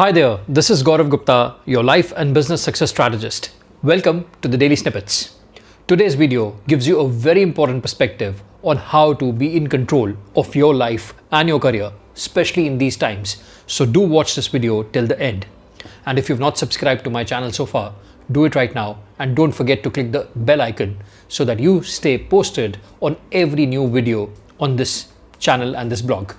Hi there, this is Gaurav Gupta, your life and business success strategist. Welcome to the Daily Snippets. Today's video gives you a very important perspective on how to be in control of your life and your career, especially in these times. So do watch this video till the end. And if you've not subscribed to my channel so far, do it right now and don't forget to click the bell icon so that you stay posted on every new video on this channel and this blog.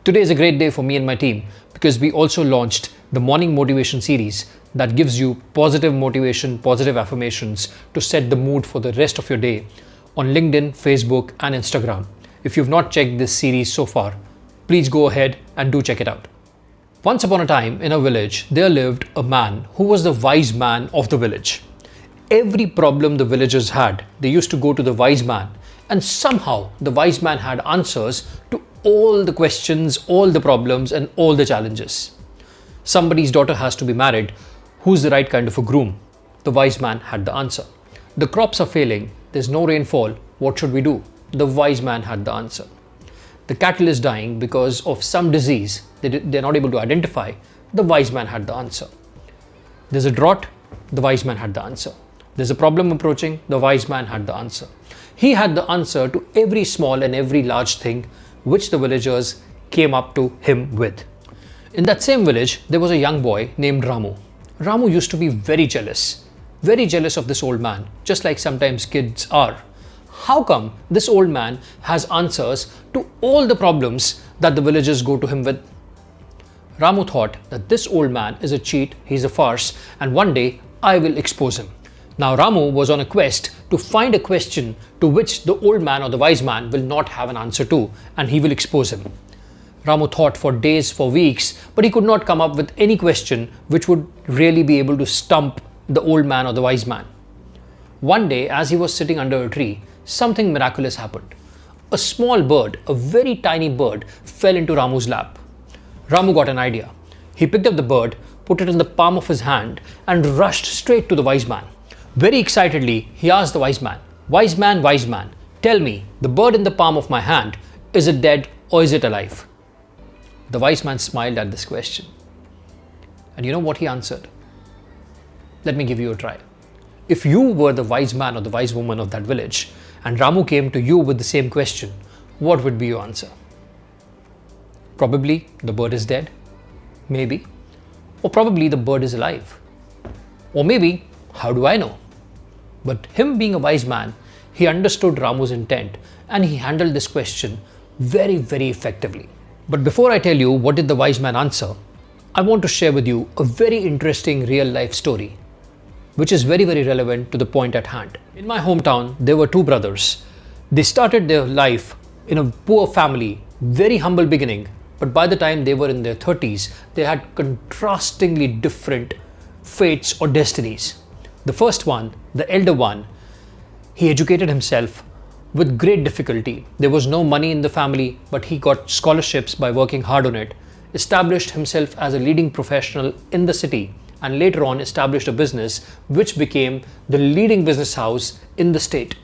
Today is a great day for me and my team because we also launched the Morning Motivation series that gives you positive motivation, positive affirmations to set the mood for the rest of your day on LinkedIn, Facebook, and Instagram. If you've not checked this series so far, please go ahead and do check it out. Once upon a time in a village, there lived a man who was the wise man of the village. Every problem the villagers had, they used to go to the wise man, and somehow the wise man had answers to all the questions, all the problems, and all the challenges. Somebody's daughter has to be married. Who's the right kind of a groom? The wise man had the answer. The crops are failing. There's no rainfall. What should we do? The wise man had the answer. The cattle is dying because of some disease they're not able to identify. The wise man had the answer. There's a drought. The wise man had the answer. There's a problem approaching. The wise man had the answer. He had the answer to every small and every large thing which the villagers came up to him with. In that same village, there was a young boy named Ramu. Ramu used to be very jealous of this old man, just like sometimes kids are. How come this old man has answers to all the problems that the villagers go to him with? Ramu thought that this old man is a cheat, he's a farce, and one day I will expose him. Now Ramu was on a quest to find a question to which the old man or the wise man will not have an answer to, and he will expose him. Ramu thought for days, for weeks, but he could not come up with any question which would really be able to stump the old man or the wise man. One day, as he was sitting under a tree, something miraculous happened. A small bird, a very tiny bird, fell into Ramu's lap. Ramu got an idea. He picked up the bird, put it in the palm of his hand, and rushed straight to the wise man. Very excitedly, he asked the wise man, wise man, tell me, the bird in the palm of my hand, is it dead or is it alive?" The wise man smiled at this question. And you know what he answered? Let me give you a try. If you were the wise man or the wise woman of that village, and Ramu came to you with the same question, what would be your answer? Probably the bird is dead, maybe, or probably the bird is alive, or maybe, how do I know? But him being a wise man, he understood Ramu's intent and he handled this question very, very effectively. But before I tell you what did the wise man answer, I want to share with you a very interesting real life story, which is very, very relevant to the point at hand. In my hometown, there were two brothers. They started their life in a poor family, very humble beginning, but by the time they were in their 30s, they had contrastingly different fates or destinies. The first one, the elder one, he educated himself with great difficulty. There was no money in the family, but he got scholarships by working hard on it, established himself as a leading professional in the city, and later on established a business which became the leading business house in the state.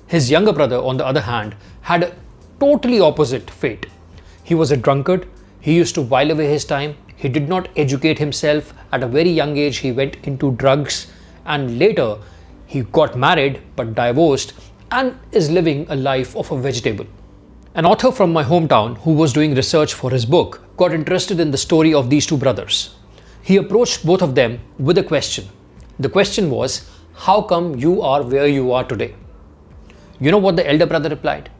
His younger brother, on the other hand, had a totally opposite fate. He was a drunkard. He used to while away his time. He did not educate himself. At a very young age, he went into drugs, and later he got married but divorced and is living a life of a vegetable. An author from my hometown who was doing research for his book got interested in the story of these two brothers. He approached both of them with a question. The question was, how come you are where you are today? You know what the elder brother replied?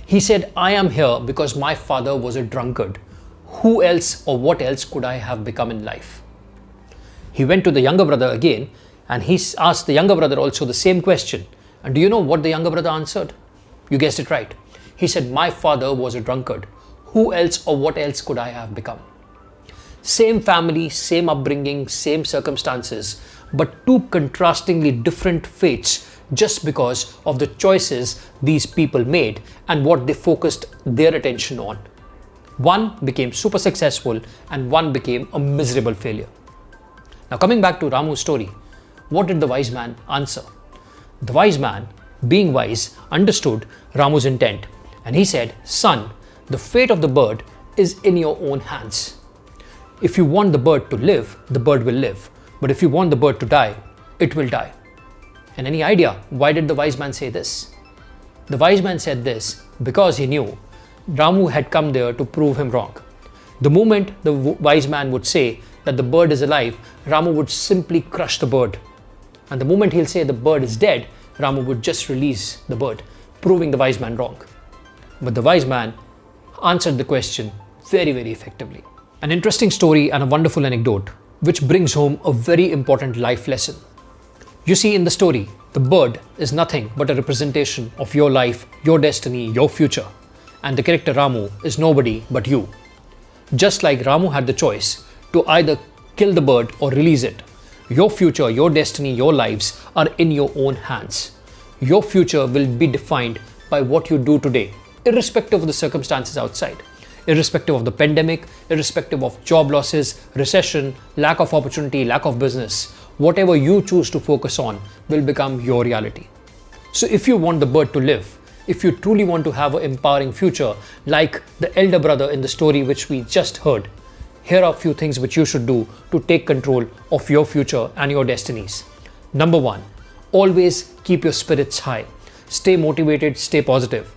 He said, I am here because my father was a drunkard. Who else or what else could I have become in life? He went to the younger brother again and he asked the younger brother also the same question. And do you know what the younger brother answered? You guessed it right. He said, my father was a drunkard. Who else or what else could I have become? Same family, same upbringing, same circumstances, but two contrastingly different fates just because of the choices these people made and what they focused their attention on. One became super successful and one became a miserable failure. Now coming back to Ramu's story, what did the wise man answer? The wise man, being wise, understood Ramu's intent and he said, son, the fate of the bird is in your own hands. If you want the bird to live, the bird will live. But if you want the bird to die, it will die. And any idea why did the wise man say this? The wise man said this because he knew Ramu had come there to prove him wrong. The moment the wise man would say that the bird is alive, Ramu would simply crush the bird. And the moment he'll say the bird is dead, Ramu would just release the bird, proving the wise man wrong. But the wise man answered the question very, very effectively. An interesting story and a wonderful anecdote which brings home a very important life lesson. You see, in the story, the bird is nothing but a representation of your life, your destiny, your future. And the character Ramu is nobody but you. Just like Ramu had the choice to either kill the bird or release it, your future, your destiny, your lives are in your own hands. Your future will be defined by what you do today, irrespective of the circumstances outside, irrespective of the pandemic, irrespective of job losses, recession, lack of opportunity, lack of business. Whatever you choose to focus on will become your reality. So if you want the bird to live, if you truly want to have an empowering future like the elder brother in the story which we just heard, here are a few things which you should do to take control of your future and your destinies. Number one, always keep your spirits high. Stay motivated, stay positive.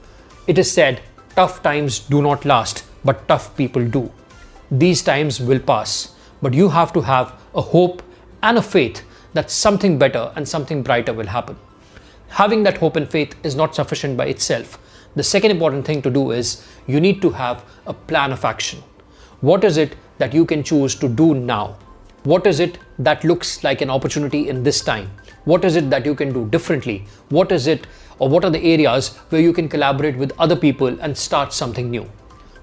It is said, tough times do not last, but tough people do. These times will pass, but you have to have a hope and a faith that something better and something brighter will happen. Having that hope and faith is not sufficient by itself. The second important thing to do is you need to have a plan of action. What is it that you can choose to do now? What is it that looks like an opportunity in this time? What is it that you can do differently? What is it, or what are the areas where you can collaborate with other people and start something new?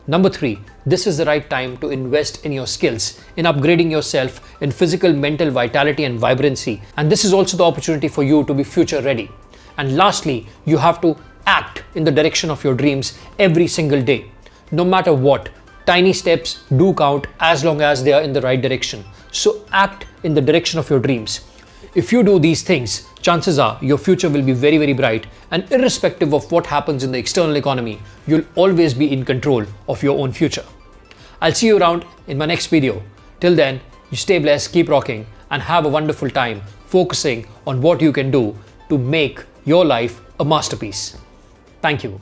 Number three, this is the right time to invest in your skills, in upgrading yourself in physical, mental vitality and vibrancy. And this is also the opportunity for you to be future ready. And lastly, you have to act in the direction of your dreams every single day. No matter what, tiny steps do count as long as they are in the right direction. So act in the direction of your dreams. If you do these things, chances are your future will be very, very bright, and irrespective of what happens in the external economy, you'll always be in control of your own future. I'll see you around in my next video. Till then, you stay blessed, keep rocking, and have a wonderful time focusing on what you can do to make your life a masterpiece. Thank you.